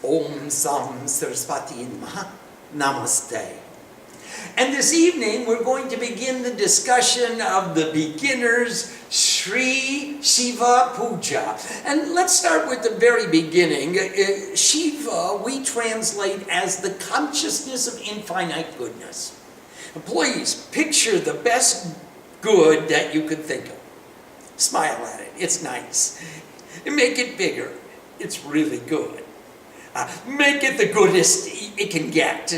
Om Sam Saraswati Namaha. Namaste. And this evening we're going to begin the discussion of the beginner's Sri Shiva Puja. And let's start with the very beginning. Shiva we translate as the consciousness of infinite goodness. Please picture the best good that you could think of. Smile at it, it's nice. Make it bigger, it's really good. Make it the goodest it can get.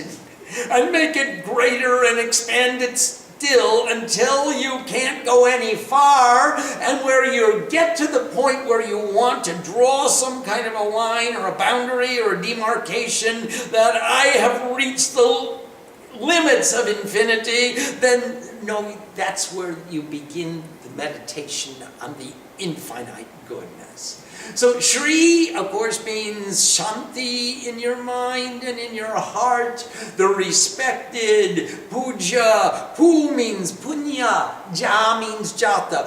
And make it greater and expand it still until you can't go any far, and where you get to the point where you want to draw some kind of a line or a boundary or a demarcation that I have reached the limits of infinity, then no, that's where you begin the meditation on the infinite goodness. So Shri, of course, means Shanti in your mind and in your heart, the respected. Puja, Pu means Punya, Ja means Jata,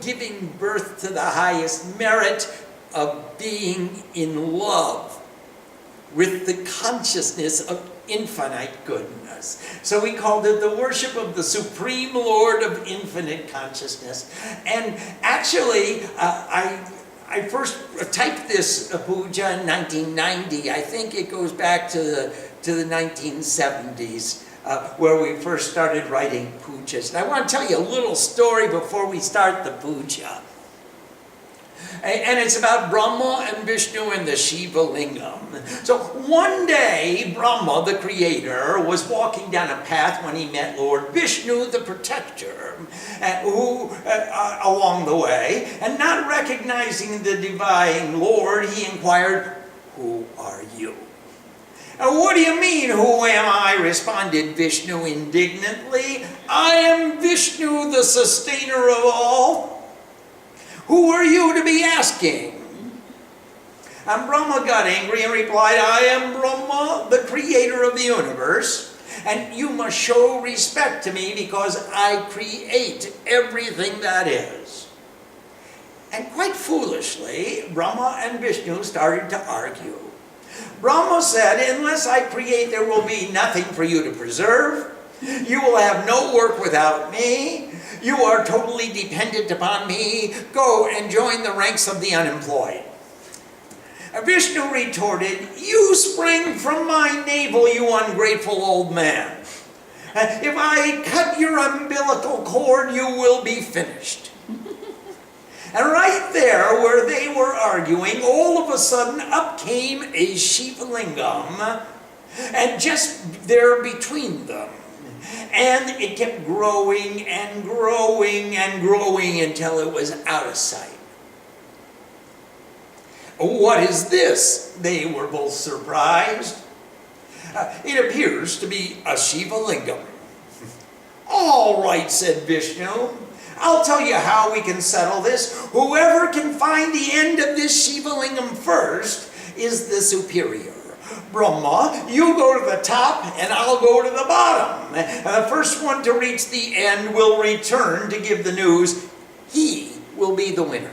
giving birth to the highest merit of being in love with the consciousness of infinite goodness. So we called it the worship of the Supreme Lord of Infinite Consciousness. And actually, I first typed this puja in 1990. I think it goes back to the 1970s where we first started writing pujas. And I want to tell you a little story before we start the puja. And it's about Brahma and Vishnu and the Shiva lingam. So one day, Brahma, the creator, was walking down a path when he met Lord Vishnu, the protector, along the way. And not recognizing the divine Lord, he inquired, "Who are you?" "What do you mean, who am I?" responded Vishnu indignantly. "I am Vishnu, the sustainer of all. Who are you to be asking?" And Brahma got angry and replied, "I am Brahma, the creator of the universe, and you must show respect to me because I create everything that is." And quite foolishly, Brahma and Vishnu started to argue. Brahma said, "Unless I create, there will be nothing for you to preserve. You will have no work without me. You are totally dependent upon me. Go and join the ranks of the unemployed." Vishnu retorted, "You sprang from my navel, you ungrateful old man. If I cut your umbilical cord, you will be finished." And right there, where they were arguing, all of a sudden up came a Shiva lingam, and just there between them. And it kept growing and growing and growing until it was out of sight. "What is this?" They were both surprised. "It appears to be a Shiva lingam." "All right," said Vishnu. "I'll tell you how we can settle this. Whoever can find the end of this Shiva lingam first is the superior. Brahma, you go to the top and I'll go to the bottom. And the first one to reach the end will return to give the news. He will be the winner."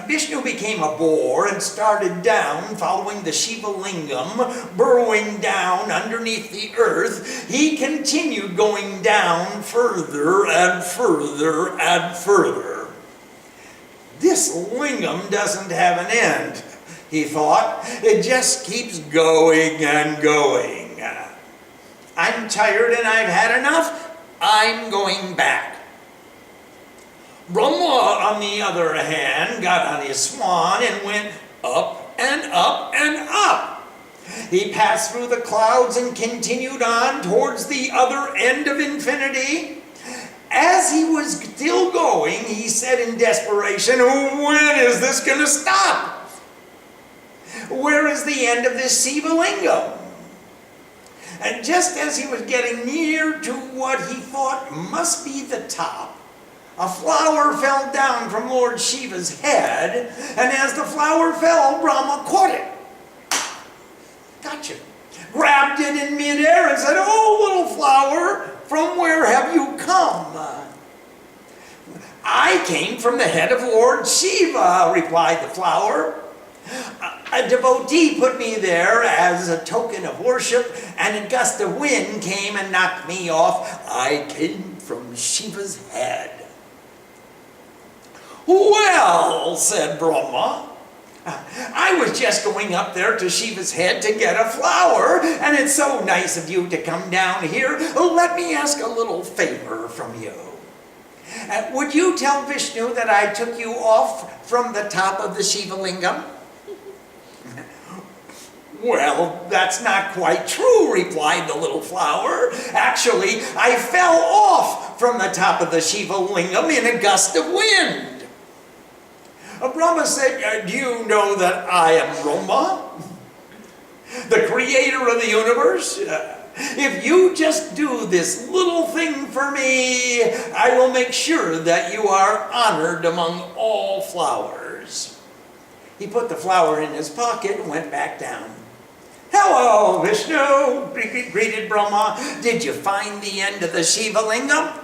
Vishnu became a boar and started down, following the Shiva lingam, burrowing down underneath the earth. He continued going down further and further and further. "This lingam doesn't have an end," he thought. "It just keeps going and going. I'm tired and I've had enough. I'm going back." Brahma, on the other hand, got on his swan and went up and up and up. He passed through the clouds and continued on towards the other end of infinity. As he was still going, he said in desperation, "When is this going to stop? Where is the end of this Shiva lingam?" And just as he was getting near to what he thought must be the top, a flower fell down from Lord Shiva's head, and as the flower fell, Brahma caught it. Gotcha. Grabbed it in midair and said, "Oh, little flower, from where have you come?" "I came from the head of Lord Shiva," replied the flower. A devotee put me there as a token of worship, and a gust of wind came and knocked me off. I came from Shiva's head. Well, said Brahma, I was just going up there to Shiva's head to get a flower, and it's so nice of you to come down here. Let me ask a little favor from you. Would you tell Vishnu that I took you off from the top of the Shiva lingam? Well, that's not quite true, replied the little flower. Actually, I fell off from the top of the Shiva lingam in a gust of wind. Brahma said, do you know that I am Brahma, the creator of the universe? If you just do this little thing for me, I will make sure that you are honored among all flowers. He put the flower in his pocket and went back down. Hello, Vishnu, greeted Brahma. Did you find the end of the Shiva lingam?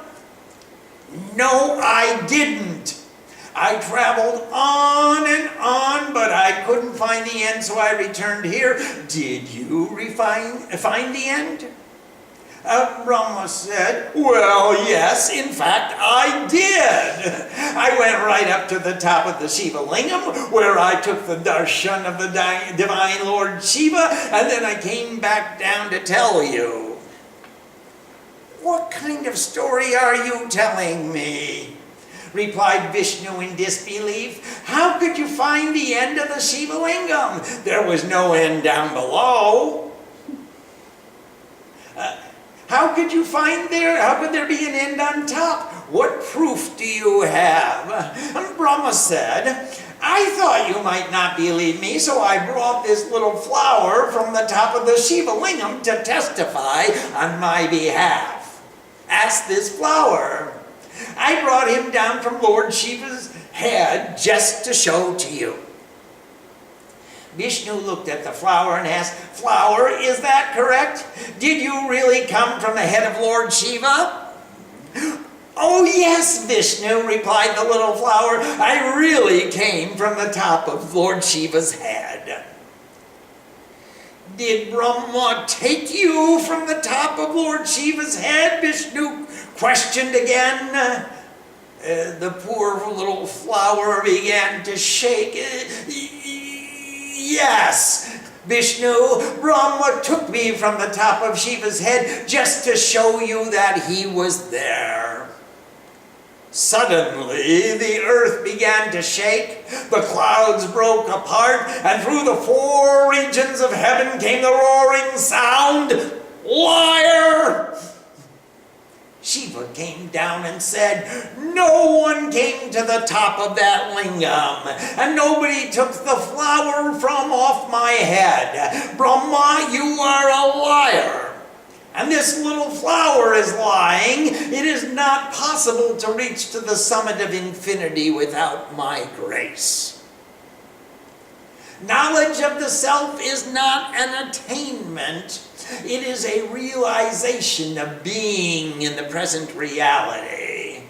No, I didn't. I traveled on and on, but I couldn't find the end, so I returned here. Did you find the end? Brahma said, well, yes, in fact, I did. I went right up to the top of the Shiva lingam, where I took the darshan of the divine Lord Shiva, and then I came back down to tell you. What kind of story are you telling me? Replied Vishnu in disbelief. How could you find the end of the Shiva lingam? There was no end down below. How could you find there? How could there be an end on top? What proof do you have? Brahma said, I thought you might not believe me, so I brought this little flower from the top of the Shiva lingam to testify on my behalf. Ask this flower. I brought him down from Lord Shiva's head just to show to you. Vishnu looked at the flower and asked, Flower, is that correct? Did you really come from the head of Lord Shiva? Oh yes, Vishnu, replied the little flower. I really came from the top of Lord Shiva's head. Did Brahma take you from the top of Lord Shiva's head? Vishnu questioned again. The poor little flower began to shake. Yes, Vishnu, Brahma took me from the top of Shiva's head just to show you that he was there. Suddenly, the earth began to shake, the clouds broke apart, and through the four regions of heaven came the roaring sound, Liar! Shiva came down and said, no one came to the top of that lingam, and nobody took the flower from off my head. Brahma, you are a liar. And this little flower is lying. It is not possible to reach to the summit of infinity without my grace. Knowledge of the self is not an attainment. It is a realization of being in the present reality.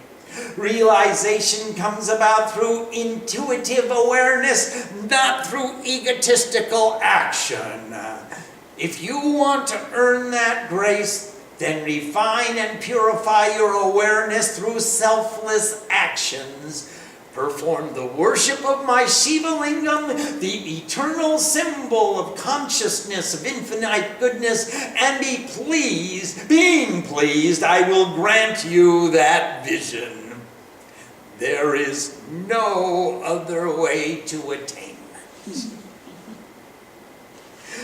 Realization comes about through intuitive awareness, not through egotistical action. If you want to earn that grace, then refine and purify your awareness through selfless actions. Perform the worship of my Shiva lingam, the eternal symbol of consciousness of infinite goodness, and be pleased, being pleased, I will grant you that vision. There is no other way to attainment.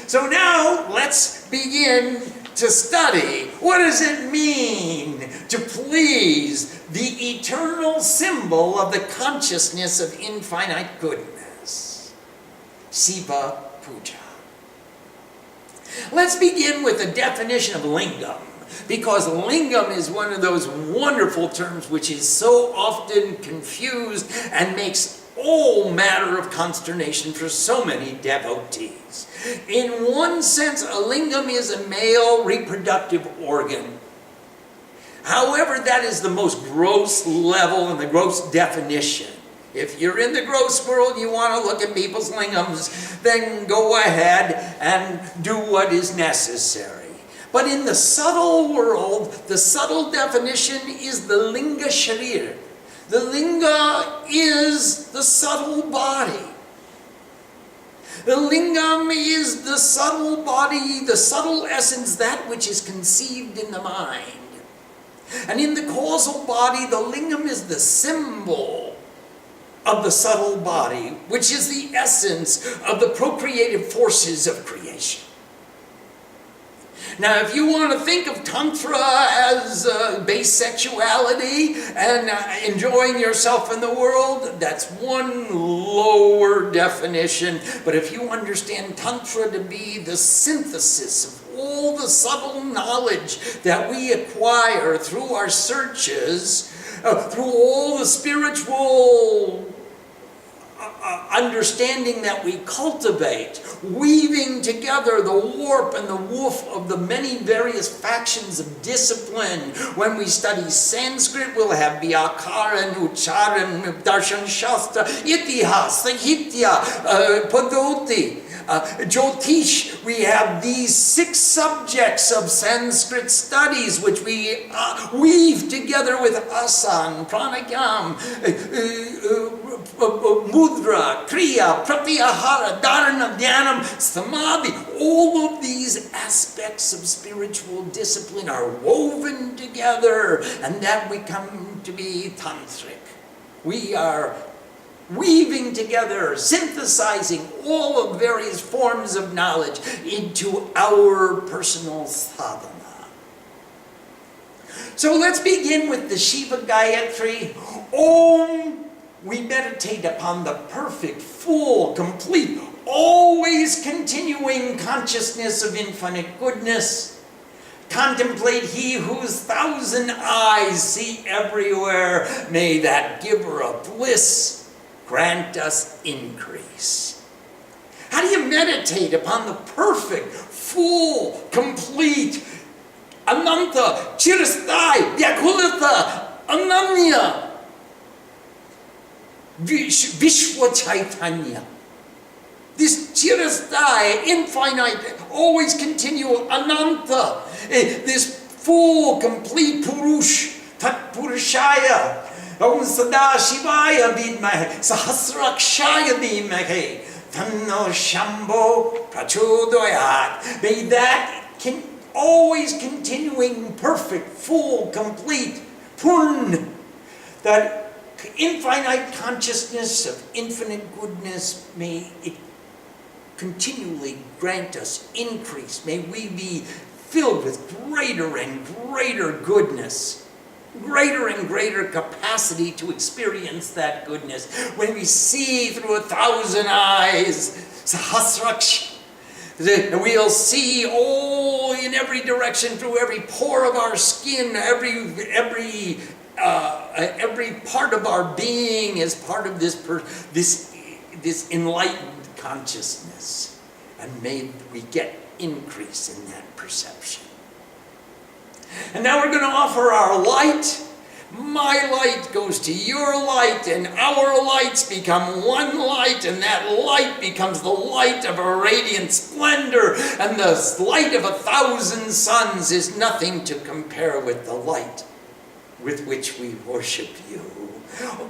So now let's begin to study. What does it mean to please the eternal symbol of the consciousness of infinite goodness? Shiva Puja. Let's begin with a definition of lingam, because lingam is one of those wonderful terms which is so often confused and makes all matter of consternation for so many devotees. In one sense, a lingam is a male reproductive organ. However, that is the most gross level and the gross definition. If you're in the gross world, you want to look at people's lingams, then go ahead and do what is necessary. But in the subtle world, the subtle definition is the linga sharir. The linga is the subtle body. The lingam is the subtle body, the subtle essence, that which is conceived in the mind. And in the causal body, the lingam is the symbol of the subtle body, which is the essence of the procreative forces of creation. Now, if you want to think of Tantra as base sexuality and enjoying yourself in the world, that's one lower definition. But if you understand Tantra to be the synthesis of all the subtle knowledge that we acquire through our searches, through all the spiritual understanding that we cultivate, weaving together the warp and the woof of the many various factions of discipline. When we study Sanskrit, we'll have Vyakaran, Ucharan, Darshan Shastra, Itihas, Sahitya, Padoti, Jyotish. We have these 6 subjects of Sanskrit studies which we weave together with asana, pranayam, mudra, kriya, pratyahara, dharana, dhyanam, samadhi. All of these aspects of spiritual discipline are woven together, and that we come to be tantric. We are weaving together, synthesizing all of various forms of knowledge into our personal sadhana. So let's begin with the Shiva Gayatri. Om. We meditate upon the perfect, full, complete, always continuing consciousness of infinite goodness. Contemplate He whose 1,000 eyes see everywhere. May that giver of bliss grant us increase. How do you meditate upon the perfect, full, complete, ananta, chirasthai, vyakulata, ananya, Vishwa Chaitanya? This chirasthai, infinite, always continual, ananta, this full, complete Purush, Tat Purushaya, Om Sada Shivaya Vidmahe, Sahasrakshaya Vidmahe, Tanno Shambho Prachodayat. May that always continuing, perfect, full, complete, Purn, that infinite consciousness of infinite goodness, may it continually grant us increase. May we be filled with greater and greater goodness, greater and greater capacity to experience that goodness. When we see through 1,000 eyes, Sahasraksh, we'll see all in every direction, through every pore of our skin, every part of our being is part of this enlightened consciousness, and may we get increase in that perception. And now we're going to offer our light. My light goes to your light, and our lights become one light, and that light becomes the light of a radiant splendor, and the light of 1,000 suns is nothing to compare with the light with which we worship you.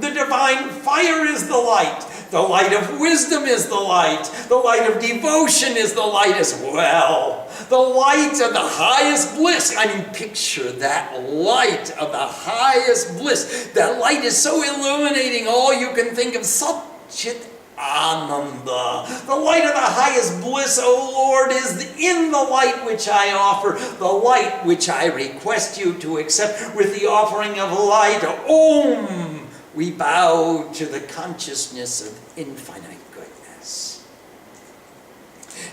The divine fire is the light. The light of wisdom is the light. The light of devotion is the light as well. The light of the highest bliss. I mean, picture that light of the highest bliss. That light is so illuminating, all you can think of, Satchit Ananda. The light of the highest bliss, O Lord, is in the light which I offer, the light which I request you to accept with the offering of light. Om. We bow to the consciousness of infinite goodness.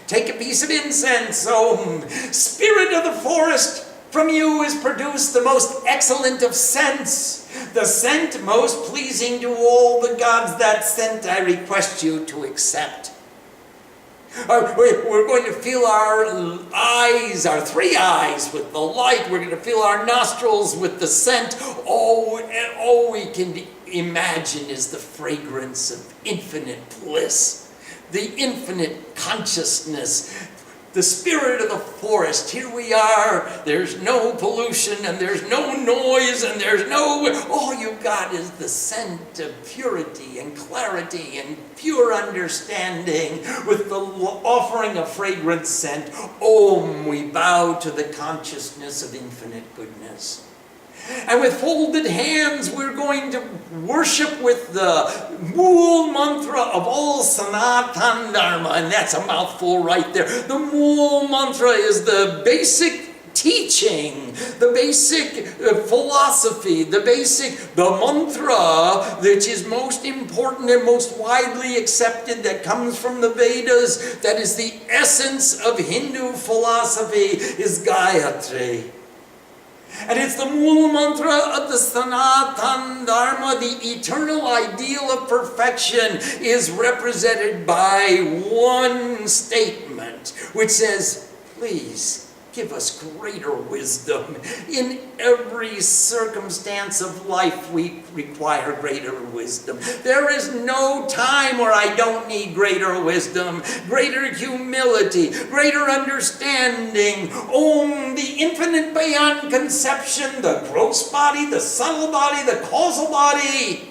Take a piece of incense, Om. Spirit of the forest, from you is produced the most excellent of scents, the scent most pleasing to all the gods. That scent I request you to accept. We're going to fill our eyes, our 3 eyes, with the light. We're going to fill our nostrils with the scent. All we can imagine is the fragrance of infinite bliss, the infinite consciousness, the spirit of the forest. Here we are, there's no pollution and there's no noise and there's no, all you've got is the scent of purity and clarity and pure understanding. With the offering of fragrant scent, Om, we bow to the consciousness of infinite goodness. And with folded hands, we're going to worship with the Mool mantra of all Sanatan Dharma. And that's a mouthful right there. The Mool mantra is the basic teaching, the basic philosophy, the mantra which is most important and most widely accepted, that comes from the Vedas, that is the essence of Hindu philosophy, is Gayatri. And it's the Mool mantra of the Sanatan Dharma. The eternal ideal of perfection is represented by one statement, which says, please give us greater wisdom. In every circumstance of life, we require greater wisdom. There is no time where I don't need greater wisdom, greater humility, greater understanding. Om, the infinite beyond conception, the gross body, the subtle body, the causal body.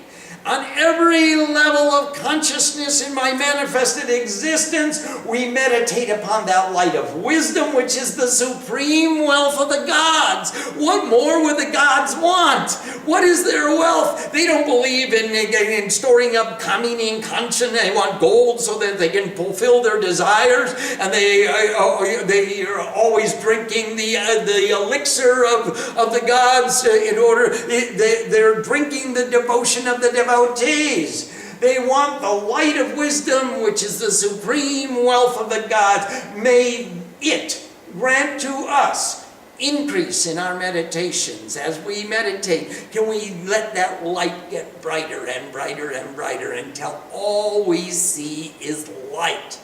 On every level of consciousness in my manifested existence, we meditate upon that light of wisdom, which is the supreme wealth of the gods. What more would the gods want? What is their wealth? They don't believe in storing up kamini and kanchan. They want gold so that they can fulfill their desires, and they are always drinking the elixir of the gods in order. They're drinking the devotion of the devotees. They want the light of wisdom, which is the supreme wealth of the gods. May it grant to us increase in our meditations. As we meditate, can we let that light get brighter and brighter and brighter until all we see is light?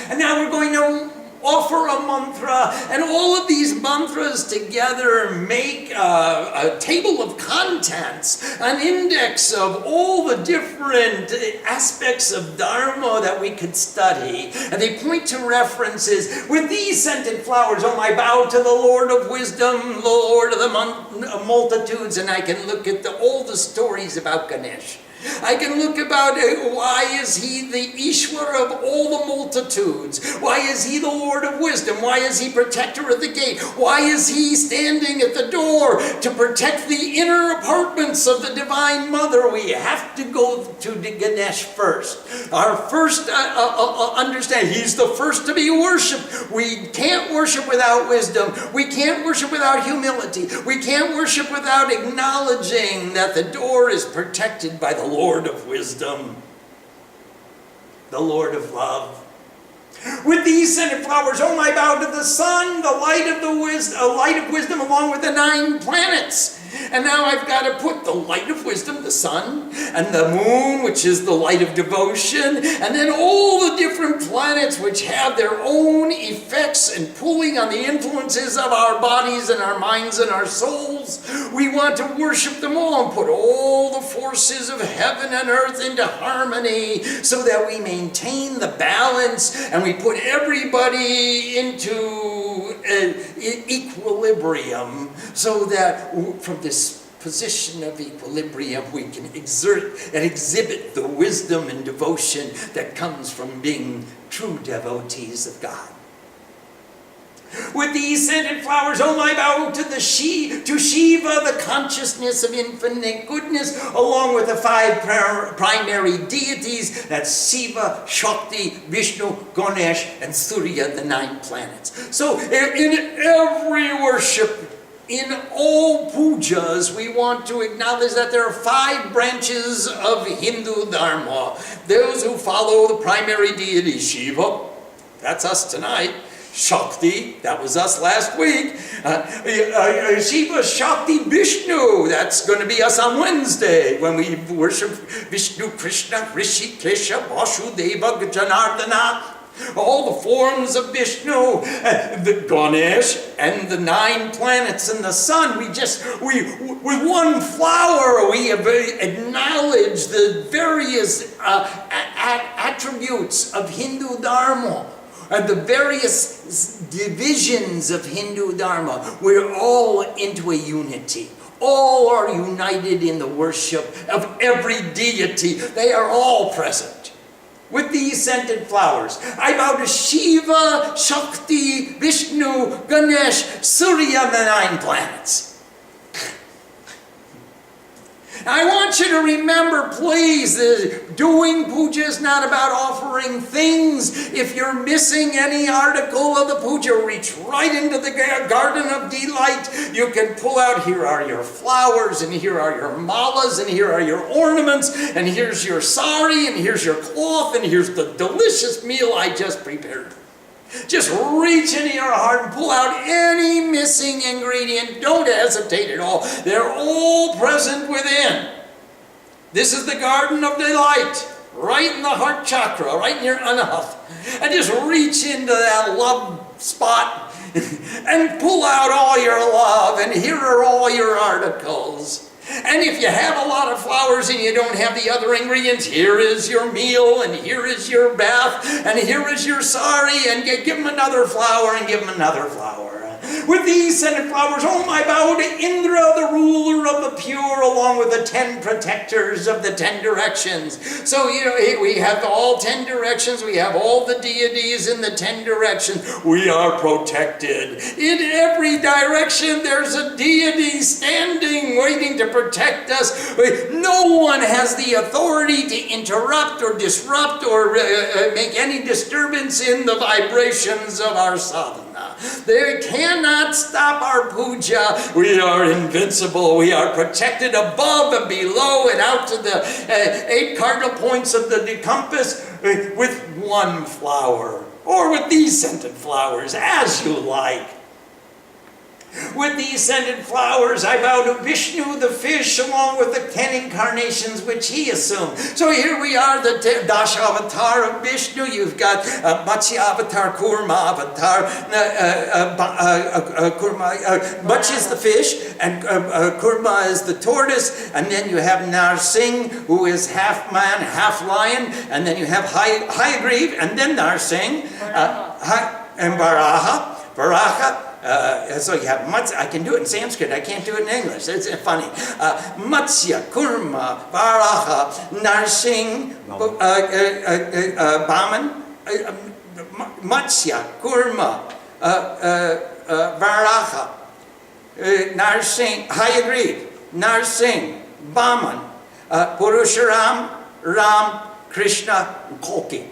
And now we're going to offer a mantra, and all of these mantras together make a table of contents, an index of all the different aspects of Dharma that we could study. And they point to references. With these scented flowers, oh, I bow to the Lord of wisdom, the Lord of the multitudes, and I can look at all the stories about Ganesh. I can look about why is he the Ishwar of all the multitudes? Why is he the Lord of wisdom? Why is he protector of the gate? Why is he standing at the door to protect the inner apartments of the Divine Mother? We have to go to Ganesh first. Our first understanding, he's the first to be worshipped. We can't worship without wisdom. We can't worship without humility. We can't worship without acknowledging that the door is protected by the Lord of wisdom, the Lord of love. With these scented flowers, oh, I bow to the sun, the light of wisdom, along with the 9 planets. And now I've got to put the light of wisdom, the sun, and the moon, which is the light of devotion, and then all the different planets which have their own effects and pulling on the influences of our bodies and our minds and our souls. We want to worship them all and put all the forces of heaven and earth into harmony so that we maintain the balance and we put everybody into equilibrium, so that from this position of equilibrium we can exert and exhibit the wisdom and devotion that comes from being true devotees of God. With these scented flowers, oh, I bow to Shiva, the consciousness of infinite goodness, along with the 5 primary deities, that's Shiva, Shakti, Vishnu, Ganesh, and Surya, the 9 planets. So in every worship, in all pujas, we want to acknowledge that there are 5 branches of Hindu Dharma. Those who follow the primary deity, Shiva, that's us tonight. Shakti, that was us last week. Shiva, Shakti, Vishnu, that's going to be us on Wednesday when we worship Vishnu, Krishna, Rishi, Kesha, Vasudeva, Janardana. All the forms of Vishnu, the Ganesh, and the 9 planets and the sun. With one flower, we have acknowledged the various attributes of Hindu Dharma. And the various divisions of Hindu Dharma. We're all into a unity. All are united in the worship of every deity. They are all present. With these scented flowers, I bow to Shiva, Shakti, Vishnu, Ganesh, Surya, and the 9 planets. I want you to remember, please, doing puja is not about offering things. If you're missing any article of the puja, reach right into the garden of delight. You can pull out, here are your flowers, and here are your malas, and here are your ornaments, and here's your sari, and here's your cloth, and here's the delicious meal I just prepared. Just reach into your heart and pull out any missing ingredient. Don't hesitate at all. They're all present within. This is the garden of delight, right in the heart chakra, right in your anahata. And just reach into that love spot and pull out all your love. And here are all your articles. And if you have a lot of flowers and you don't have the other ingredients, here is your meal, and here is your bath, and here is your sari, and give them another flower, and give them another flower. With these scented flowers, I bow to Indra, the ruler of the pure, along with the 10 protectors of the 10 directions. So, we have all 10 directions. We have all the deities in the 10 directions. We are protected. In every direction, there's a deity standing, waiting to protect us. No one has the authority to interrupt or disrupt or make any disturbance in the vibrations of our sadhana. They cannot stop our puja. We are invincible. We are protected above and below and out to the 8 cardinal points of the compass with one flower, or with these scented flowers, as you like. With these scented flowers, I bow to Vishnu, the fish, along with the 10 incarnations which he assumed. So here we are, the Dasha avatar of Vishnu. You've got Matsya avatar, Kurma avatar. Matsya is the fish, and Kurma is the tortoise. And then you have Narsingh, who is half man, half lion. And then you have Hayagriv, and then Narsingh, and Varaha. So you have Matsya. I can do it in Sanskrit. I can't do it in English. It's funny. Matsya, Kurma, Varaha, Narsingh, Baman, Matsya, Kurma, Varaha, Narsingh, Hayagriv, Narsingh, Baman, Purusharam, Ram, Krishna, and Kalki.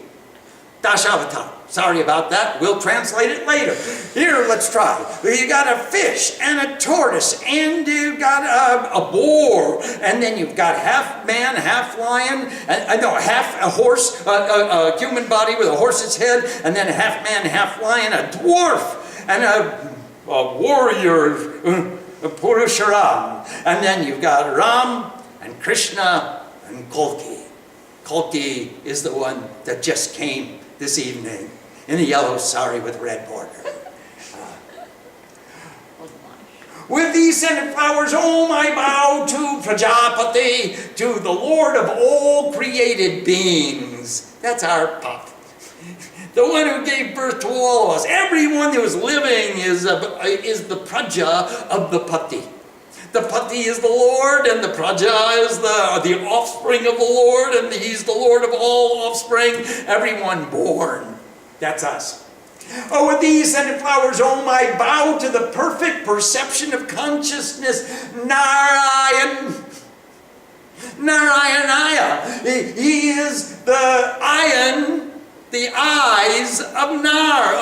Dashavatar. Sorry about that. We'll translate it later. Here, let's try. You got a fish and a tortoise, and you've got a boar, and then you've got half man, half lion, half a horse, a human body with a horse's head, and then half man, half lion, a dwarf, and a warrior, Purusharam. And then you've got Ram and Krishna and Kalki. Kalki is the one that just came this evening in a yellow sari with red border. With these scented flowers, I bow to Prajapati, to the Lord of all created beings. That's our Papa. The one who gave birth to all of us. Everyone who is living is the Praja of the Pati. The Pati is the Lord, and the Praja is the offspring of the Lord, and he's the Lord of all offspring, everyone born. That's us. With these scented flowers, I bow to the perfect perception of consciousness, Narayanaya. He is the ayan, the eyes of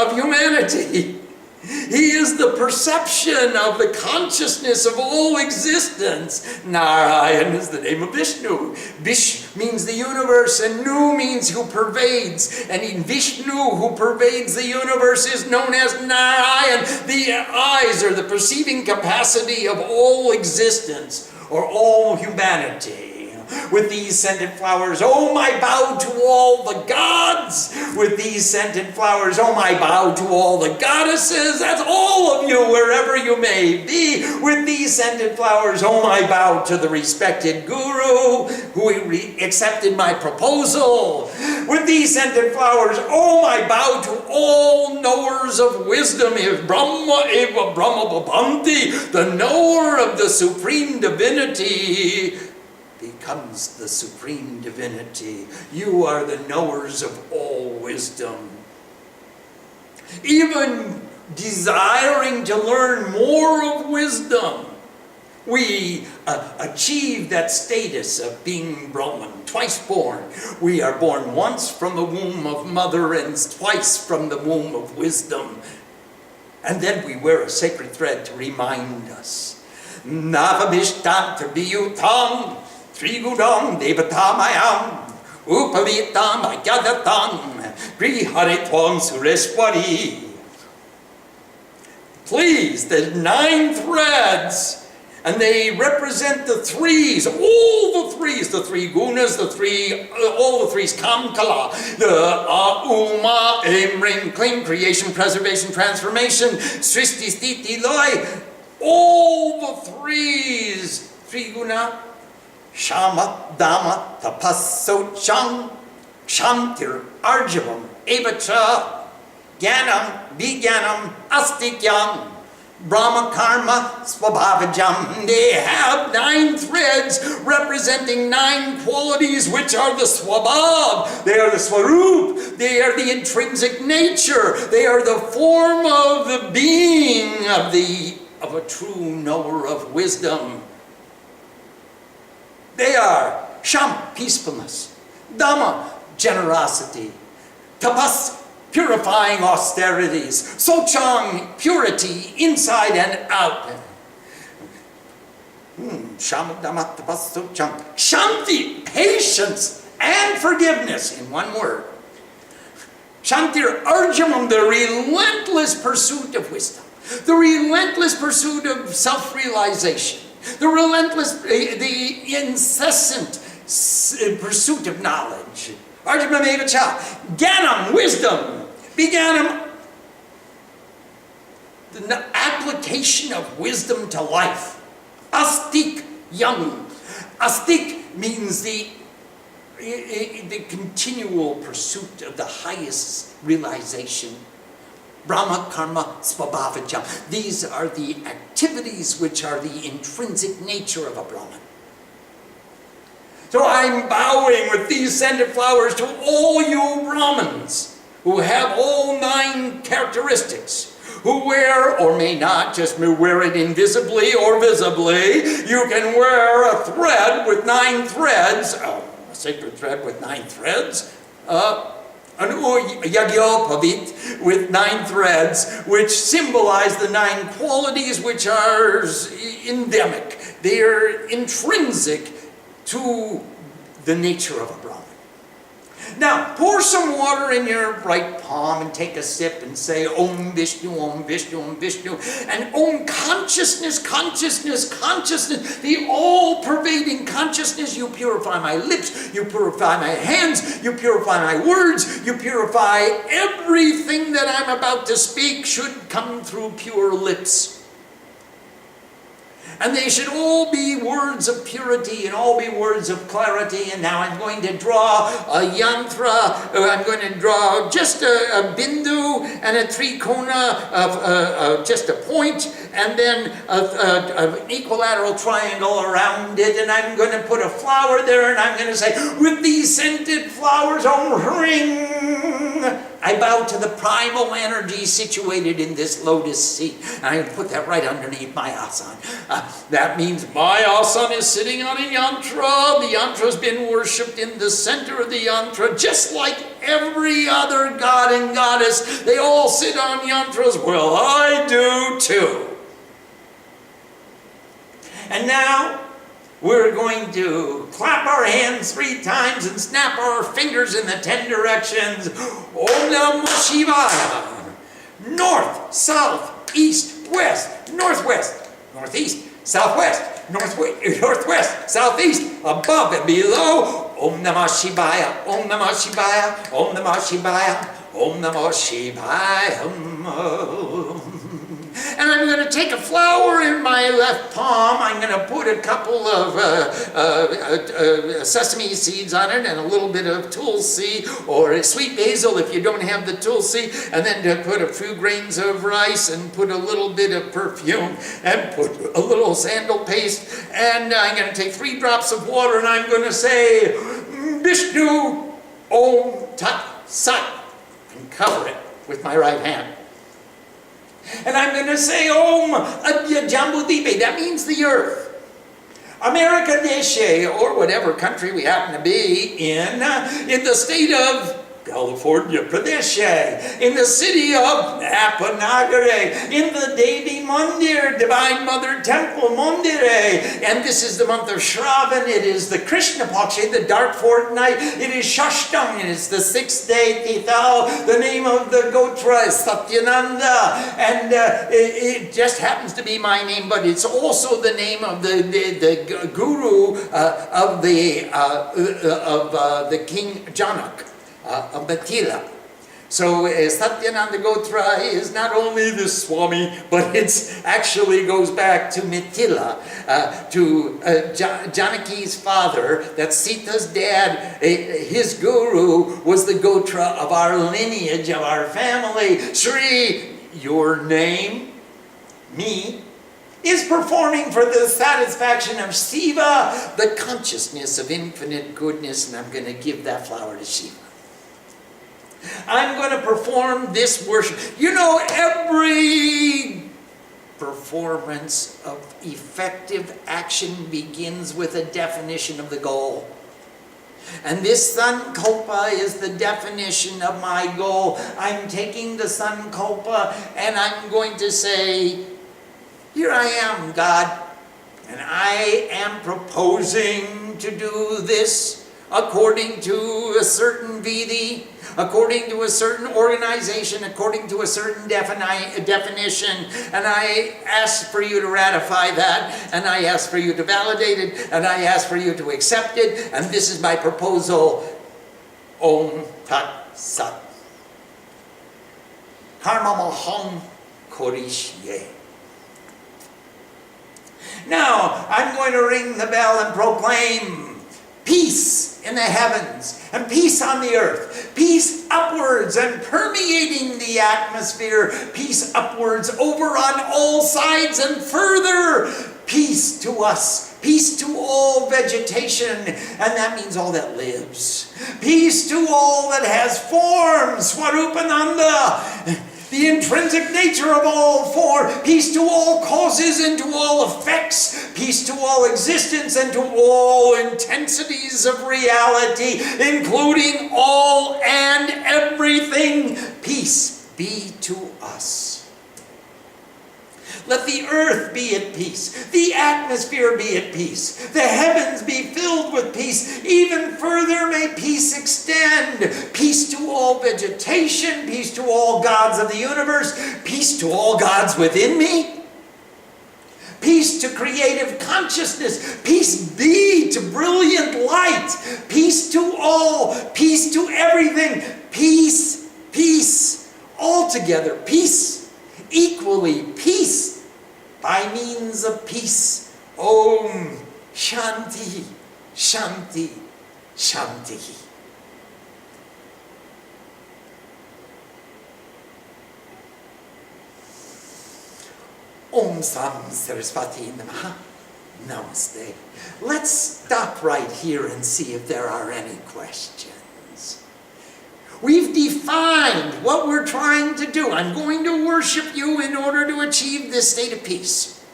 of humanity. He is the perception of the consciousness of all existence. Narayan is the name of Vishnu. Vish means the universe, and Nu means who pervades. And in Vishnu, who pervades the universe, is known as Narayan. The eyes are the perceiving capacity of all existence, or all humanity. With these scented flowers, oh my bow to all the gods. With these scented flowers, oh my bow to all the goddesses. That's all of you, wherever you may be. With these scented flowers, oh my bow to the respected guru who accepted my proposal. With these scented flowers, oh my bow to all knowers of wisdom. If Brahma eva Brahma Bhavanti, the knower of the supreme divinity becomes the supreme divinity. You are the knowers of all wisdom. Even desiring to learn more of wisdom, we achieve that status of being Brahman, twice born. We are born once from the womb of mother and twice from the womb of wisdom. And then we wear a sacred thread to remind us. Navabishtam tribiyutam trigudam devatamayam upavitam agyadatam griharitvam sureshwari. Please, there's 9 threads. And they represent the threes, all the threes, the 3 gunas, all the threes, Kamkala, the Uma, Aim, Ring, Kling, creation, preservation, transformation, Srishti, Sthiti, Loi, all the threes, 3 guna, Shama, Dhamma, Tapas, Sochang, Shantir, Arjavam, Evacha, Gyanam, Vijnanam, Astikyam, Brahma, Karma, Swabhavajam. They have 9 threads representing 9 qualities which are the Swabhav. They are the Swarup. They are the intrinsic nature. They are the form of the being of a true knower of wisdom. They are Sham, peacefulness. Dhamma, generosity. Tapas, purifying austerities. Sochang, purity, inside and out. Shanti, patience and forgiveness in one word. Shantir Arjamam, the relentless pursuit of wisdom. The relentless pursuit of self-realization. The incessant pursuit of knowledge. Arjamam Evacha. Gyanam, wisdom. Beganam, the application of wisdom to life. Astik, young. Astik means the continual pursuit of the highest realization. Brahma, Karma, Svabhavajam. These are the activities which are the intrinsic nature of a Brahman. So I'm bowing with these scented flowers to all you Brahmins who have all 9 characteristics, who wear or may not, just wear it invisibly or visibly. You can wear a thread with 9 threads, a sacred thread with 9 threads, an yagyopavit with 9 threads, which symbolize the 9 qualities which are endemic. They are intrinsic to the nature of a Brahman. Now, pour some water in your right palm and take a sip and say, Om Vishnu, Om Vishnu, Om Vishnu. And Om consciousness, consciousness, consciousness, the all-pervading consciousness. You purify my lips, you purify my hands, you purify my words, you purify everything that I'm about to speak should come through pure lips. And they should all be words of purity and all be words of clarity. And now I'm going to draw a yantra. I'm going to draw just a bindu and a trikona of just a point, and then an equilateral triangle around it. And I'm going to put a flower there, and I'm going to say, with these scented flowers, Om Ring, I bow to the primal energy situated in this lotus seat. And I put that right underneath my asan. That means my asan is sitting on a yantra. The yantra's been worshipped in the center of the yantra, just like every other god and goddess. They all sit on yantras. Well, I do too. And now we're going to clap our hands 3 times and snap our fingers in the 10 directions. Om Namo Shivaya. North, south, east, west, northwest, northeast, southwest, northwest, southeast, above and below. Om Namah Shivaya, Om Namah Shivaya, Om Namah Shivaya, Om Namah Shivaya. And I'm going to take a flower in my left palm. I'm going to put a couple of sesame seeds on it and a little bit of tulsi or sweet basil if you don't have the tulsi. And then to put a few grains of rice and put a little bit of perfume and put a little sandal paste. And I'm going to take 3 drops of water and I'm going to say, Vishnu Om Tat Sat, and cover it with my right hand. And I'm going to say Om Adya Jambudipe, that means the earth. America Deshe, or whatever country we happen to be in the state of California Pradesh, in the city of Napanagare, in the Devi Mandir, Divine Mother Temple Mandire. And this is the month of Shravan. It is the Krishna Paksha, the dark fortnight. It is Shashtang, and it's the 6th day, Tithal. The name of the Gotra is Satyananda. And it just happens to be my name, but it's also the name of the guru of the King Janak. Of Mithila. So Satyananda Gotra is not only the Swami, but it actually goes back to Mithila, to Janaki's father, that's Sita's dad. His guru was the Gotra of our lineage, of our family. Shri, your name, me, is performing for the satisfaction of Shiva, the consciousness of infinite goodness, and I'm going to give that flower to Shiva. I'm going to perform this worship. You know, every performance of effective action begins with a definition of the goal. And this Sankalpa is the definition of my goal. I'm taking the Sankalpa and I'm going to say, here I am, God, and I am proposing to do this according to a certain Vidi, according to a certain organization, according to a certain definition, and I ask for you to ratify that, and I ask for you to validate it, and I ask for you to accept it, and this is my proposal. Om Tat Sat. Karmamaham Korishye. Now, I'm going to ring the bell and proclaim peace in the heavens and peace on the earth, peace upwards and permeating the atmosphere, peace upwards over on all sides and further, peace to us, peace to all vegetation, and that means all that lives, peace to all that has form, Swarupananda, the intrinsic nature of all form, peace to all causes and to all effects, peace to all existence and to all intensities of reality, including all and everything. Peace be to us. Let the earth be at peace, the atmosphere be at peace, the heavens be filled with peace, even further may peace extend. Peace to all vegetation, peace to all gods of the universe, peace to all gods within me, peace to creative consciousness, peace be to brilliant light, peace to all, peace to everything, peace, peace, altogether, peace, equally, peace, by means of peace. Om Shanti, Shanti, Shanti. Om Sam Saraswati Namaha. Namaste. Let's stop right here and see if there are any questions. We've defined what we're trying to do. I'm going to worship you in order to achieve this state of peace.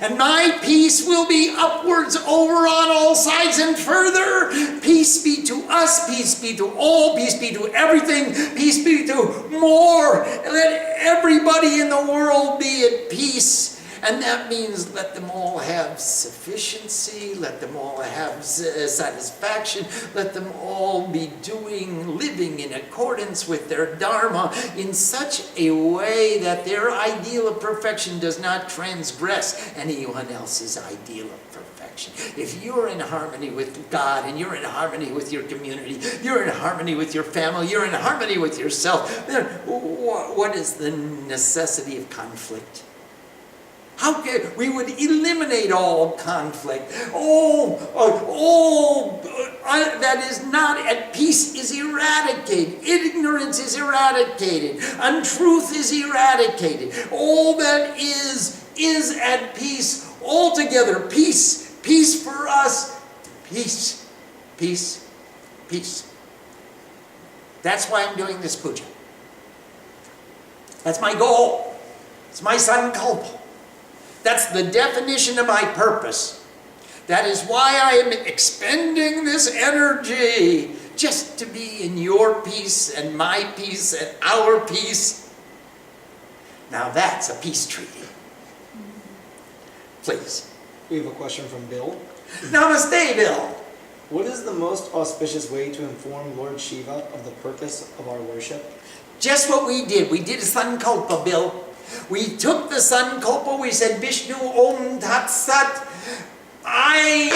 And my peace will be upwards, over on all sides and further. Peace be to us, peace be to all, peace be to everything, peace be to more. Let everybody in the world be at peace. And that means let them all have sufficiency, let them all have satisfaction, let them all be living in accordance with their Dharma in such a way that their ideal of perfection does not transgress anyone else's ideal of perfection. If you're in harmony with God and you're in harmony with your community, you're in harmony with your family, you're in harmony with yourself, then what is the necessity of conflict? How can we would eliminate all conflict? All that is not at peace is eradicated. Ignorance is eradicated. Untruth is eradicated. All that is at peace altogether. Peace. Peace for us. Peace. Peace. Peace. That's why I'm doing this puja. That's my goal. It's my sankalpa. That's the definition of my purpose. That is why I am expending this energy, just to be in your peace and my peace and our peace. Now that's a peace treaty. Please. We have a question from Bill. Namaste, Bill. What is the most auspicious way to inform Lord Shiva of the purpose of our worship? Just what we did. We did a sankalpa, Bill. We took the sankalpa, we said, Vishnu Om Tat Sat. I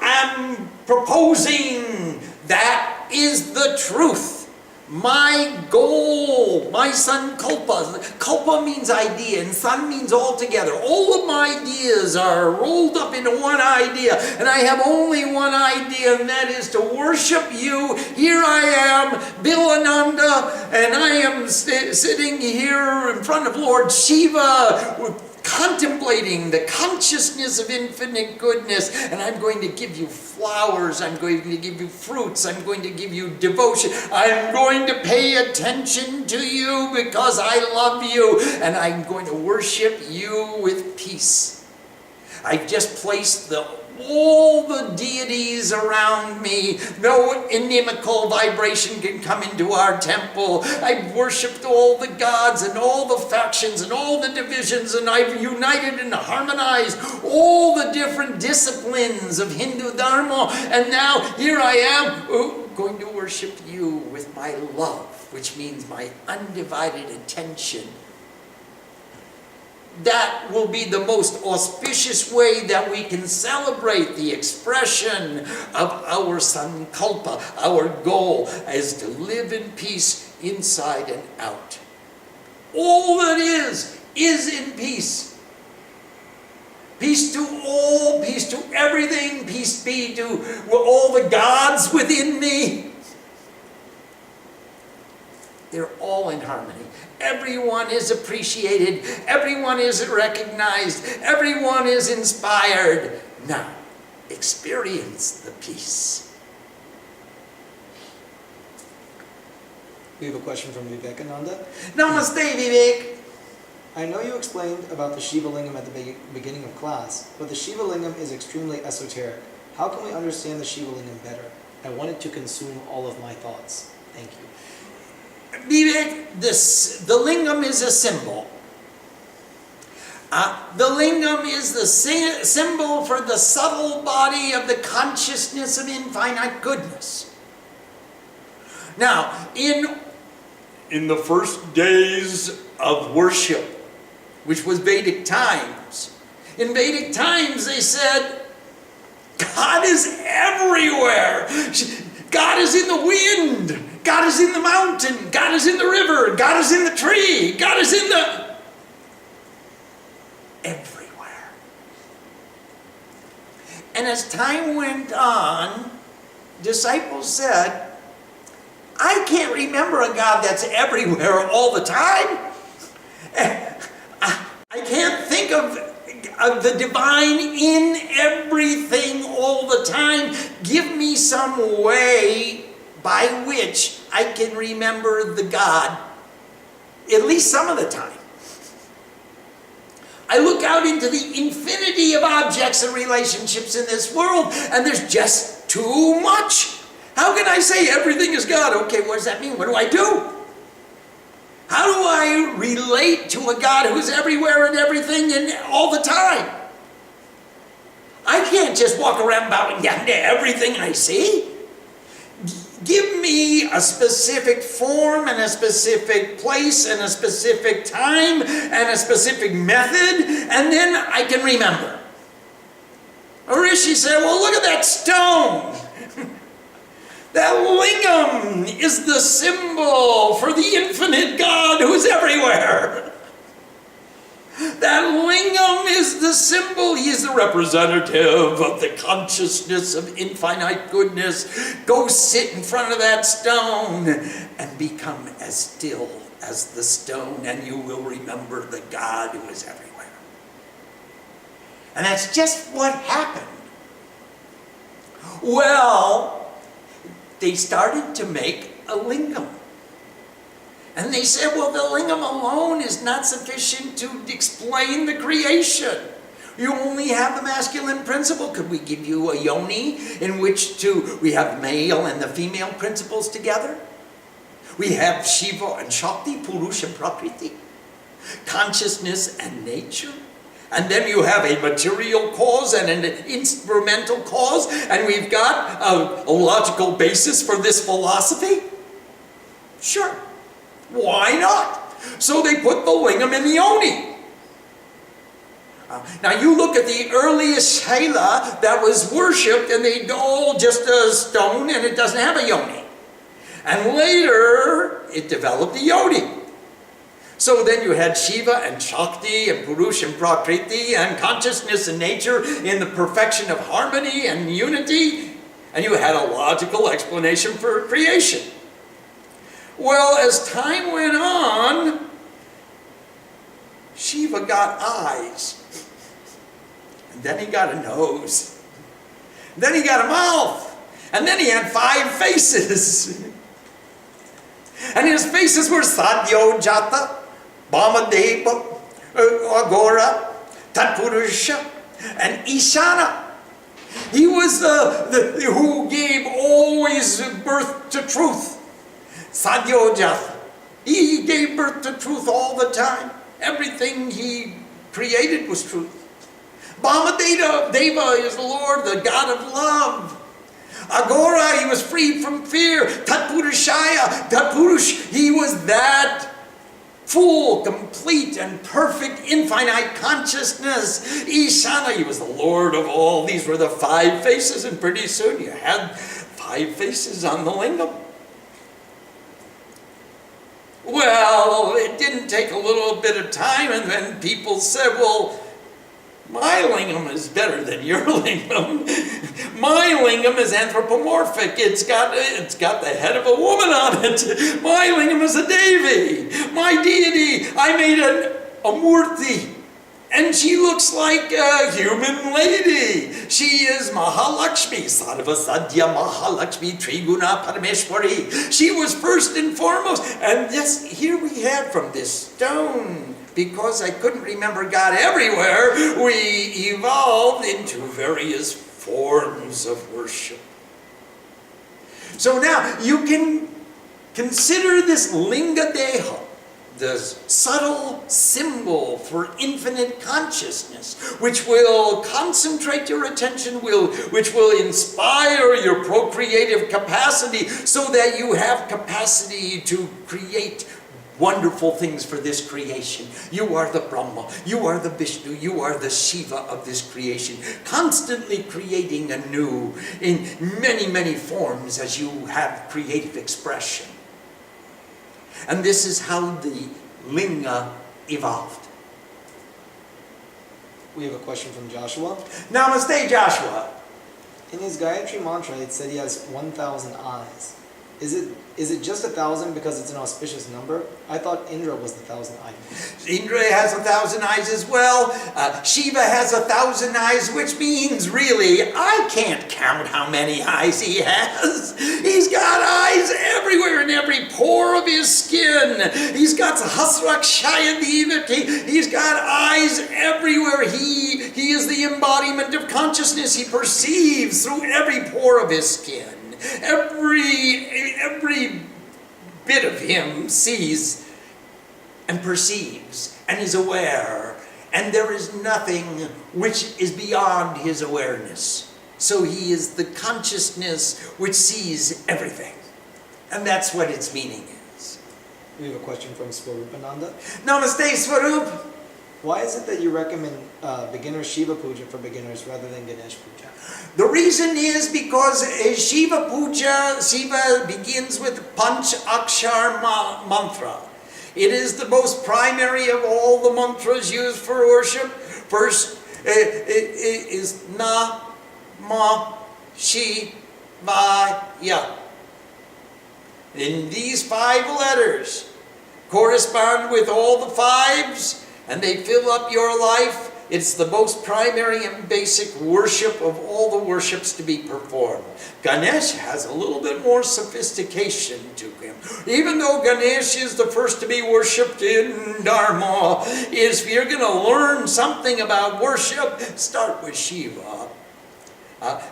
am proposing that is the truth. My goal, my sankalpa. Kalpa means idea, and san means altogether. All of my ideas are rolled up into one idea, and I have only one idea, and that is to worship you. Here I am, Bill Ananda, and I am sitting here in front of Lord Shiva, contemplating the consciousness of infinite goodness, and I'm going to give you flowers, I'm going to give you fruits, I'm going to give you devotion, I'm going to pay attention to you because I love you, and I'm going to worship you with peace. I've just placed all the deities around me. No inimical vibration can come into our temple. I've worshipped all the gods and all the factions and all the divisions, and I've united and harmonized all the different disciplines of Hindu Dharma, and now here I am going to worship you with my love, which means my undivided attention. That will be the most auspicious way that we can celebrate the expression of our sankalpa. Our goal is to live in peace inside and out. All that is in peace. Peace to all, peace to everything, peace be to all the gods within me. They're all in harmony. Everyone is appreciated. Everyone is recognized. Everyone is inspired. Now, experience the peace. We have a question from Vivekananda. Namaste, Vivek. I know you explained about the Shiva lingam at the beginning of class, but the Shiva lingam is extremely esoteric. How can we understand the Shiva lingam better? I want it to consume all of my thoughts. Thank you. Vivek, the lingam is a symbol. The lingam is the symbol for the subtle body of the consciousness of infinite goodness. Now, in the first days of worship, which was Vedic times, in Vedic times they said, God is everywhere. God is in the wind. God is in the mountain. God is in the river. God is in the tree. God is in the... everywhere. And as time went on, disciples said, I can't remember a God that's everywhere all the time. I can't think of the divine in everything all the time. Give me some way by which I can remember the God, at least some of the time. I look out into the infinity of objects and relationships in this world, and there's just too much. How can I say everything is God? Okay, what does that mean? What do I do? How do I relate to a God who's everywhere and everything and all the time. I can't just walk around bowing down to everything I see. Give me a specific form and a specific place and a specific time and a specific method, and then I can remember. A rishi said, well, look at that stone. That lingam is the symbol for the infinite God who's everywhere. That lingam is the symbol. He is the representative of the consciousness of infinite goodness. Go sit in front of that stone and become as still as the stone, and you will remember the God who is everywhere. And that's just what happened. Well, they started to make a lingam. And they said, well, the lingam alone is not sufficient to explain the creation. You only have the masculine principle. Could we give you a yoni in which we have male and the female principles together? We have Shiva and Shakti, Purusha and Prakriti, consciousness and nature. And then you have a material cause and an instrumental cause, and we've got a logical basis for this philosophy? Sure. Why not? So they put the lingam in the yoni. Now you look at the earliest Shaila that was worshipped, and they all just a stone, and it doesn't have a yoni. And later it developed a yoni. So then you had Shiva and Shakti and Purusha and Prakriti and consciousness and nature in the perfection of harmony and unity, and you had a logical explanation for creation. Well, as time went on, Shiva got eyes. And then he got a nose. And then he got a mouth. And then he had 5 faces. And his faces were Sadyojata, Bhamadeva, Agora, Tatpurusha, and Ishana. He was who gave always birth to truth. Sadyojata. He gave birth to truth all the time. Everything he created was truth. Bhamadeva is the Lord, the God of love. Agora, he was freed from fear. Tatpurushaya, Tatpurush, he was that full, complete, and perfect, infinite consciousness. Ishana, he was the Lord of all. These were the 5 faces, and pretty soon you had 5 faces on the lingam. Well, it didn't take a little bit of time, and then people said, well, my lingam is better than your lingam. My lingam is anthropomorphic. It's got the head of a woman on it. My lingam is a Devi. My deity, I made a murti. And she looks like a human lady. She is Mahalakshmi, Sarva Sadhya Mahalakshmi, Triguna Parameshwari. She was first and foremost. And this, here we have from this stone, because I couldn't remember God everywhere, we evolved into various forms of worship. So now you can consider this Linga Deha, the subtle symbol for infinite consciousness, which will concentrate your attention, which will inspire your procreative capacity, so that you have capacity to create wonderful things for this creation. You are the Brahma, you are the Vishnu, you are the Shiva of this creation, constantly creating anew in many, many forms as you have creative expression. And this is how the linga evolved. We have a question from Joshua. Namaste, Joshua. In his Gayatri mantra, it said he has 1,000 eyes. Is it just 1,000 because it's an auspicious number? I thought Indra was the 1,000 eyes. Indra has 1,000 eyes as well. Shiva has 1,000 eyes, which means really, I can't count how many eyes he has. He's got eyes everywhere in every pore of his skin. He's got Sahasrakshaya Devaki. He's got eyes everywhere. He is the embodiment of consciousness. He perceives through every pore of his skin. Every bit of him sees and perceives and is aware, and there is nothing which is beyond his awareness. So he is the consciousness which sees everything. And that's what its meaning is. We have a question from Swarupananda. Namaste, Swarup. Why is it that you recommend beginner Shiva Puja for beginners rather than Ganesh Puja? The reason is because Shiva Puja, Shiva begins with Panch Akshar mantra. It is the most primary of all the mantras used for worship. First is Na, Ma, Shi, Va, Ya. And these 5 letters correspond with all the 5s, and they fill up your life. It's the most primary and basic worship of all the worships to be performed. Ganesh has a little bit more sophistication to him. Even though Ganesh is the first to be worshipped in Dharma, if you're going to learn something about worship, start with Shiva.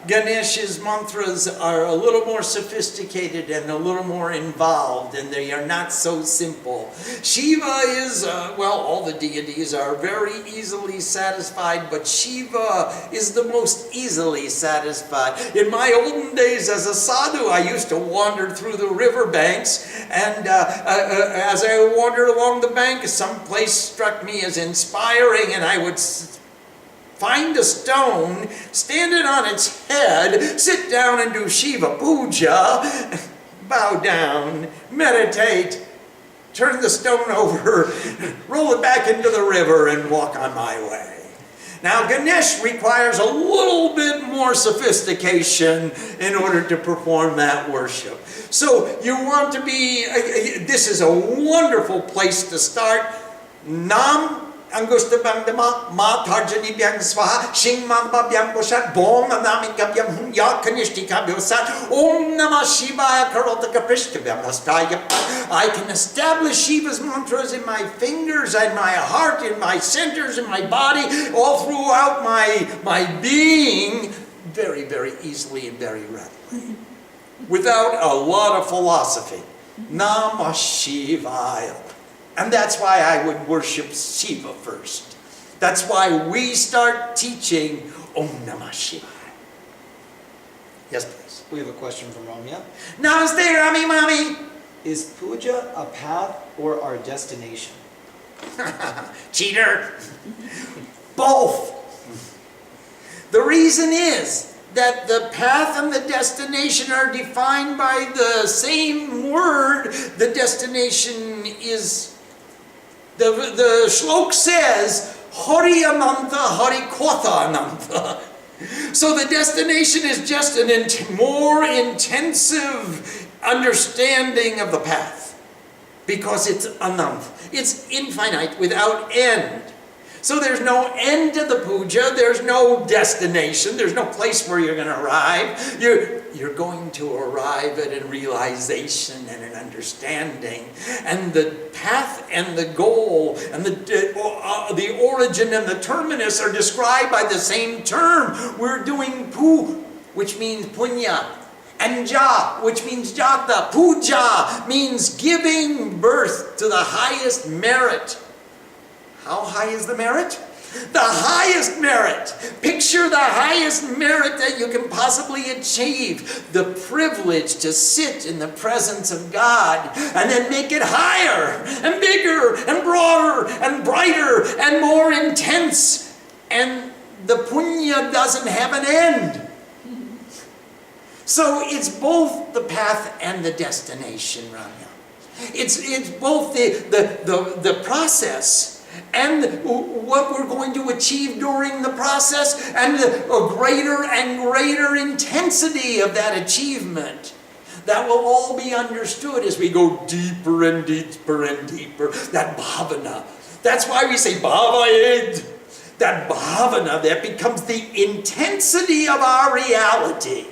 Ganesh's mantras are a little more sophisticated and a little more involved, and they are not so simple. Shiva is, all the deities are very easily satisfied, but Shiva is the most easily satisfied. In my olden days as a sadhu, I used to wander through the riverbanks, and as I wandered along the bank, some place struck me as inspiring, and I would find a stone, stand it on its head, sit down and do Shiva Puja, bow down, meditate, turn the stone over, roll it back into the river, and walk on my way. Now, Ganesh requires a little bit more sophistication in order to perform that worship. So you want to be, this is a wonderful place to start. Nam Angusta Bandama, Ma Tarjani Byang Swaha, Shing Mamba Byang Boshat, Bong Anami Gabyam Ya Kanishti Kabyosat, Om Namah Shivaya Karotaka Prishtabhyam Hastaya. I can establish Shiva's mantras in my fingers, in my heart, in my centers, in my body, all throughout my being, very, very easily and very readily. Without a lot of philosophy. Namah Shivaya. And that's why I would worship Shiva first. That's why we start teaching Om Namah Shivaya. Yes, please. We have a question from Ramya. Namaste, Rami Mami. Is puja a path or our destination? Cheater. Both. The reason is that the path and the destination are defined by the same word. The destination is, the shlok says, Hari Ananta, Hari Kotha Ananta. So the destination is just an more intensive understanding of the path. Because it's anant. It's infinite without end. So there's no end to the puja, there's no destination, there's no place where you're going to arrive. You're going to arrive at a realization and an understanding. And the path and the goal and the origin and the terminus are described by the same term. We're doing pu, which means punya, and ja, which means jata. Puja means giving birth to the highest merit. How high is the merit? The highest merit. Picture the highest merit that you can possibly achieve. The privilege to sit in the presence of God and then make it higher and bigger and broader and brighter and more intense. And the punya doesn't have an end. So it's both the path and the destination, Ramya. It's both the process and what we're going to achieve during the process, and a greater and greater intensity of that achievement. That will all be understood as we go deeper and deeper and deeper. That bhavana. That's why we say bhavayed. That bhavana, that becomes the intensity of our reality.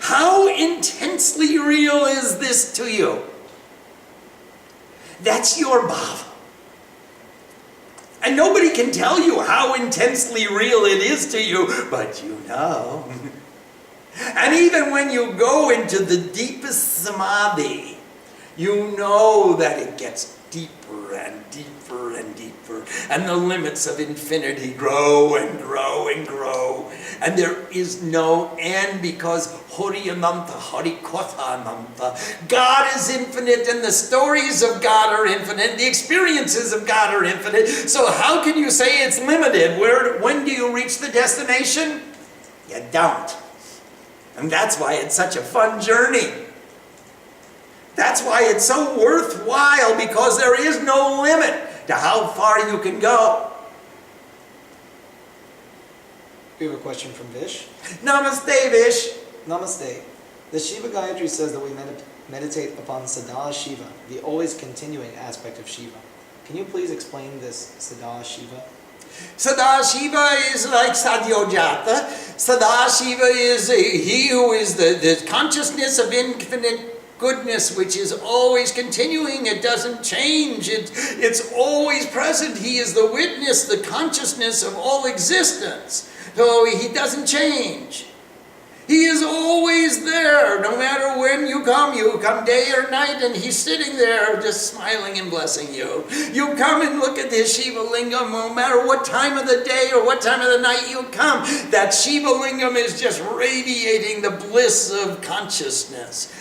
How intensely real is this to you? That's your bhava. And nobody can tell you how intensely real it is to you, but you know. And even when you go into the deepest samadhi, you know that it gets deeper and deeper and deeper. And the limits of infinity grow and grow and grow. And there is no end because Hori Ananta, Hari Kotha Ananta. God is infinite and the stories of God are infinite. The experiences of God are infinite. So how can you say it's limited? When do you reach the destination? You don't. And that's why it's such a fun journey. That's why it's so worthwhile, because there is no limit to how far you can go. We have a question from Vish. Namaste, Vish. Namaste. The Shiva Gayatri says that we meditate upon Sada Shiva, the always continuing aspect of Shiva. Can you please explain this Sada Shiva? Sada Shiva is like Sadyojata. Sada Shiva is he who is the consciousness of infinite goodness, which is always continuing. It doesn't change. It's always present. He is the witness, the consciousness of all existence. So he doesn't change. He is always there. No matter when you come day or night, and he's sitting there just smiling and blessing you. You come and look at this Shiva lingam, no matter what time of the day or what time of the night you come. That Shiva lingam is just radiating the bliss of consciousness.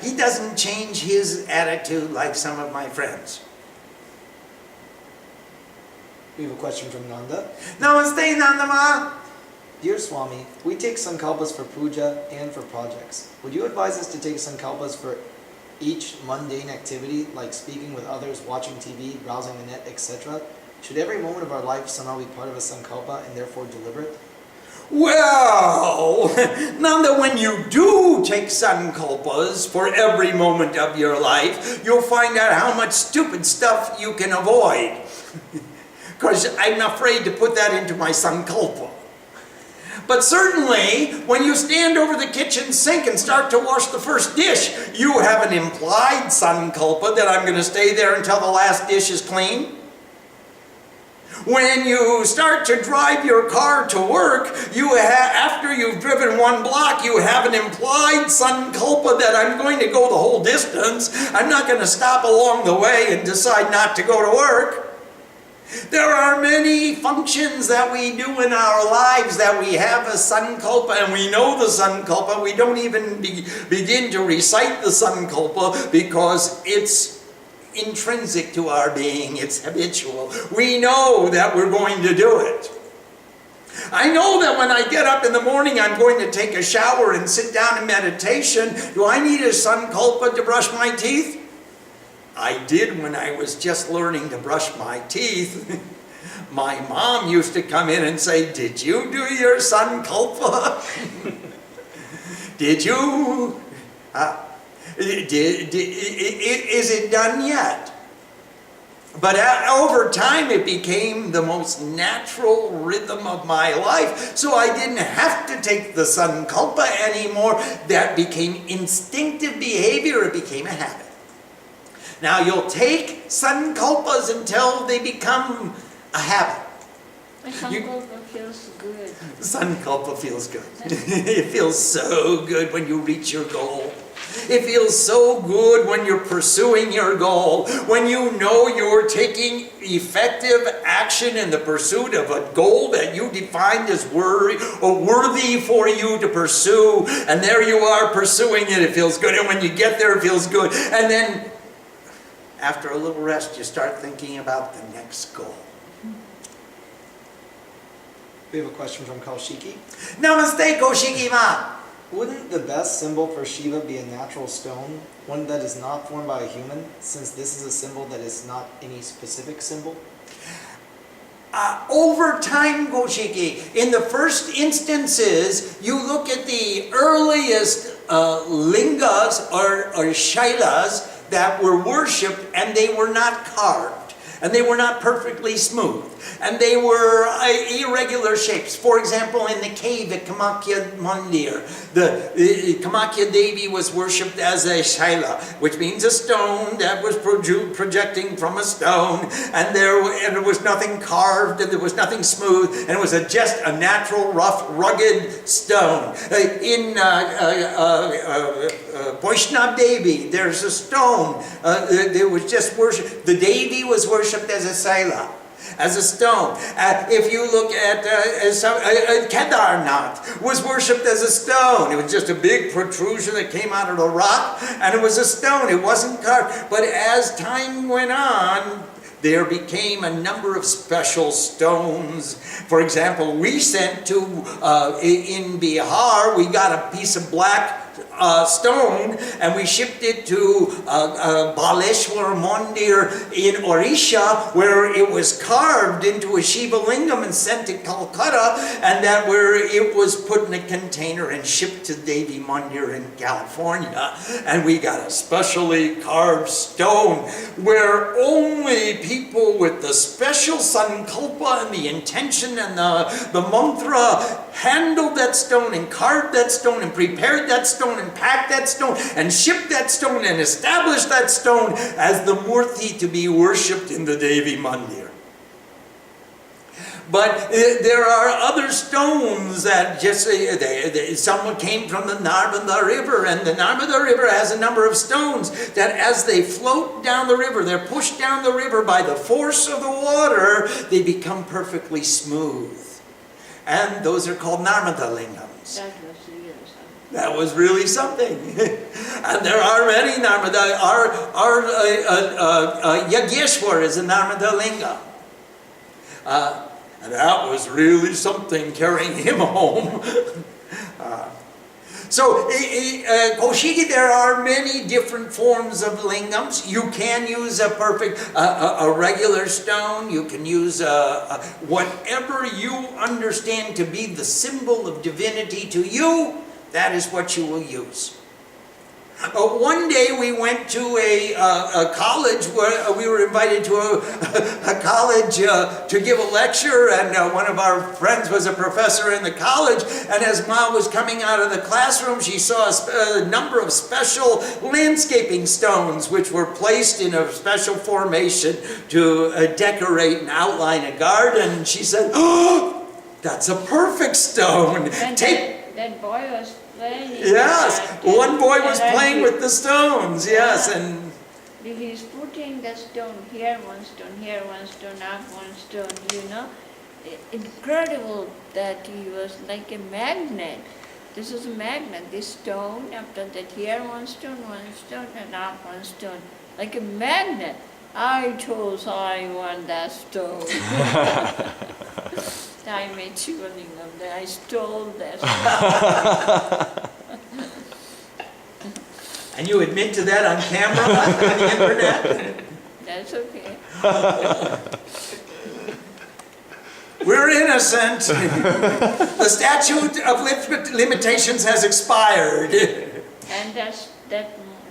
He doesn't change his attitude like some of my friends. We have a question from Nanda. Namaste, Nandama. Dear Swami, we take sankalpas for puja and for projects. Would you advise us to take sankalpas for each mundane activity, like speaking with others, watching TV, browsing the net, etc.? Should every moment of our life somehow be part of a sankalpa and therefore deliberate? Well, Nanda, when you do take sankalpas for every moment of your life, you'll find out how much stupid stuff you can avoid. Because I'm afraid to put that into my sankalpa. But certainly, when you stand over the kitchen sink and start to wash the first dish, you have an implied sankalpa that I'm going to stay there until the last dish is clean. When you start to drive your car to work, after you've driven one block, you have an implied sankalpa that I'm going to go the whole distance. I'm not going to stop along the way and decide not to go to work. There are many functions that we do in our lives that we have a sankalpa, and we know the sankalpa. We don't even begin to recite the sankalpa because it's intrinsic to our being. It's habitual. We know that we're going to do it. I know that when I get up in the morning, I'm going to take a shower and sit down in meditation. Do I need a sankalpa to brush my teeth? I did when I was just learning to brush my teeth. My mom used to come in and say, "Did you do your sankalpa? Did you? Is it done yet?" But over time, it became the most natural rhythm of my life. So I didn't have to take the sankalpa anymore. That became instinctive behavior. It became a habit. Now you'll take sankalpas until they become a habit. Sankalpa feels good. Sankalpa feels good. It feels so good when you reach your goal. It feels so good when you're pursuing your goal. When you know you're taking effective action in the pursuit of a goal that you defined as worthy for you to pursue. And there you are pursuing it. It feels good. And when you get there, it feels good. And then after a little rest, you start thinking about the next goal. We have a question from Kaushiki. Namaste, Kaushiki-ma. Wouldn't the best symbol for Shiva be a natural stone, one that is not formed by a human, since this is a symbol that is not any specific symbol? Over time, Kaushiki, in the first instances, you look at the earliest lingas or shailas that were worshipped, and they were not carved, and they were not perfectly smooth, and they were irregular shapes. For example, in the cave at Kamakya Mandir, the Kamakya Devi was worshipped as a shaila, which means a stone that was projecting from a stone, and there was nothing carved, and there was nothing smooth, and it was just a natural, rough, rugged stone. In Vaishnav Devi, there's a stone. There was just worship. The Devi was worshipped as a Saila, as a stone. If you look at Kedarnath, was worshipped as a stone. It was just a big protrusion that came out of the rock, and it was a stone. It wasn't carved. But as time went on, there became a number of special stones. For example, we sent to, in Bihar, we got a piece of black stone, and we shipped it to Baleshwar Mandir in Odisha, where it was carved into a Shiva lingam and sent to Calcutta, and that where it was put in a container and shipped to Devi Mandir in California. And we got a specially carved stone where only people with the special sankalpa and the intention and the mantra handled that stone and carved that stone and prepared that stone and packed that stone and shipped that stone and established that stone as the murti to be worshipped in the Devi Mandir. But there are other stones that just, someone came from the Narmada River, and the Narmada River has a number of stones that as they float down the river, they're pushed down the river by the force of the water, they become perfectly smooth. And those are called Narmada lingams. That was really something. And there are many Narmada. Our Yageshwar is a Narmada lingam. And that was really something, carrying him home. So, Kaushiki, there are many different forms of lingams. You can use a regular stone. You can use whatever you understand to be the symbol of divinity to you. That is what you will use. One day we went to a college where we were invited to a college to give a lecture, and one of our friends was a professor in the college, and as Ma was coming out of the classroom, she saw a number of special landscaping stones which were placed in a special formation to decorate and outline a garden. She said, "Oh, that's a perfect stone." That boy was playing. Yes, one boy was playing with the stones, yes, and he's putting the stone here, one stone, here, one stone, up, one stone, you know. Incredible that he was like a magnet. This is a magnet, this stone, after that here one stone, and up one stone, like a magnet. I chose I want that stone. I made Shiva lingam, then I stole that. And you admit to that on camera, on the internet? That's okay. We're innocent. The statute of limitations has expired. And that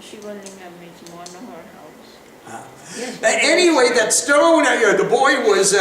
Shiva lingam is Manohar house. Yes. Anyway, that stone, the boy was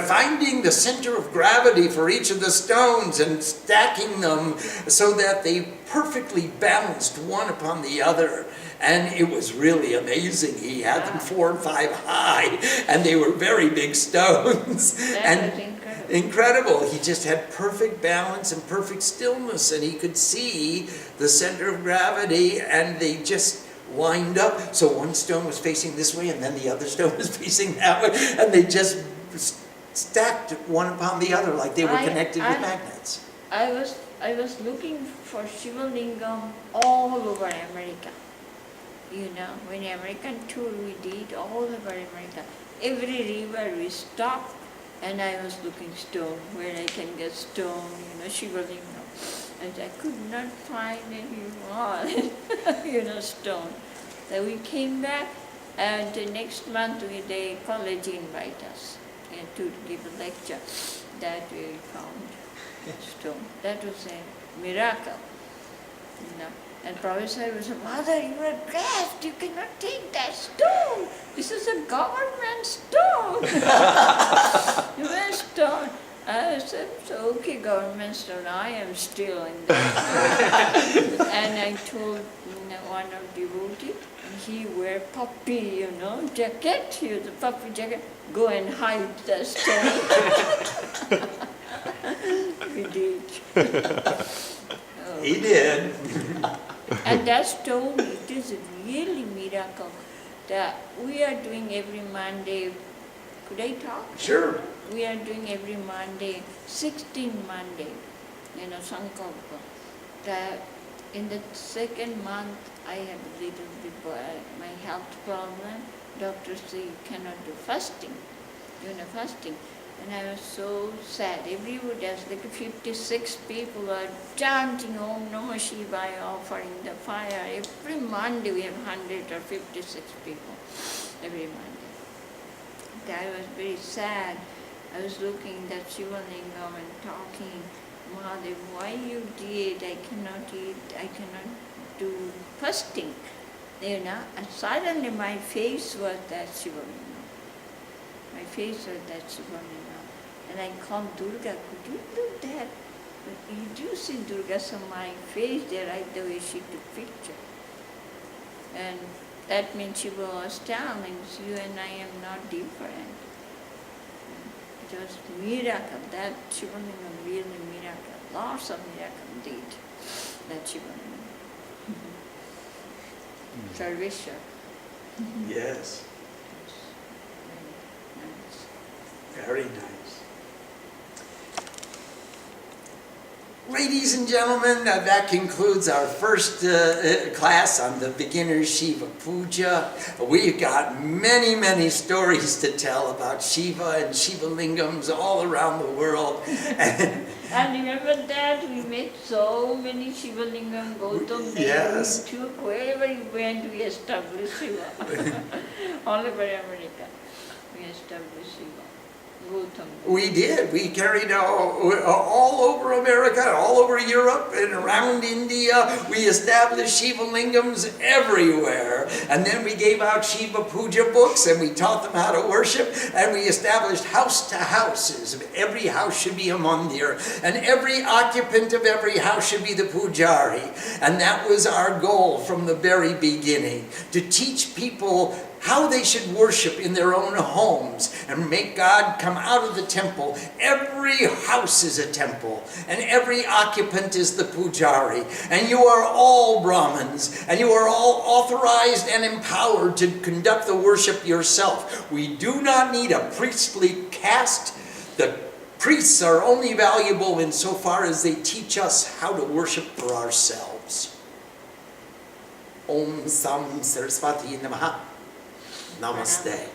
finding the center of gravity for each of the stones and stacking them so that they perfectly balanced one upon the other. And it was really amazing. He had them 4 and 5 high, and they were very big stones. That was incredible. He just had perfect balance and perfect stillness, and he could see the center of gravity, and they just lined up. So one stone was facing this way, and then the other stone was facing that way, and they just stacked one upon the other like they were connected with magnets. I was looking for Shiva lingam all over America. You know, when the American tour we did all over America, every river we stopped, and I was looking stone, where I can get stone, you know, Shiva lingam. And I could not find any one, stone. So we came back, and the next month the college invite us to give a lecture that we found stone. That was a miracle, you know. And Professor was, "Mother, you are blessed. You cannot take that stone. This is a government stone." "You stone." I said, "So okay, government stone. I am still in that." And I told one of devotee, he wear puppy, jacket. He was a puppy jacket. Go and hide the stone. We did. He did. And that's told me it is really miracle that we are doing every Monday. Could I talk? Sure. We are doing every Monday, 16 Monday, Sankalpa. That in the second month I have a little bit my health problem. Doctors say you cannot do fasting, fasting. And I was so sad. Everywhere there's like 56 people are chanting Om Namah Shivaya, offering the fire. Every Monday we have 100 or 56 people, every Monday. I was very sad. I was looking at that Shiva Lingam and talking, Mahadev, why you did? I cannot eat, I cannot do fasting. And suddenly my face was that Shiva Lingam. My face was that Shiva Lingam. And I called Durga, could you do that? But you do see Durga, so my face there, right the way she took picture. And that means Shiva was telling, you and I am not different. It was miracle, that Shiva Lingam really miracle. Lots of miracle did that Shiva Lingam. Sarveshwar. Yes. Nice. Very nice. Ladies and gentlemen, that concludes our first class on the beginner's Shiva Puja. We've got many, many stories to tell about Shiva and Shiva Lingams all around the world. And remember that we met so many Shiva Lingam, Gautam, yes. we took wherever we went, we established Shiva. All over America, we established Shiva. We did. We carried all over America, all over Europe, and around India. We established Shiva Lingams everywhere. And then we gave out Shiva Puja books, and we taught them how to worship. And we established house to houses. Every house should be a mandir. And every occupant of every house should be the pujari. And that was our goal from the very beginning, to teach people how they should worship in their own homes and make God come out of the temple. Every house is a temple, and every occupant is the pujari. And you are all Brahmins, and you are all authorized and empowered to conduct the worship yourself. We do not need a priestly caste. The priests are only valuable insofar as they teach us how to worship for ourselves. Om Sam Saraswati Namaha. Namaste.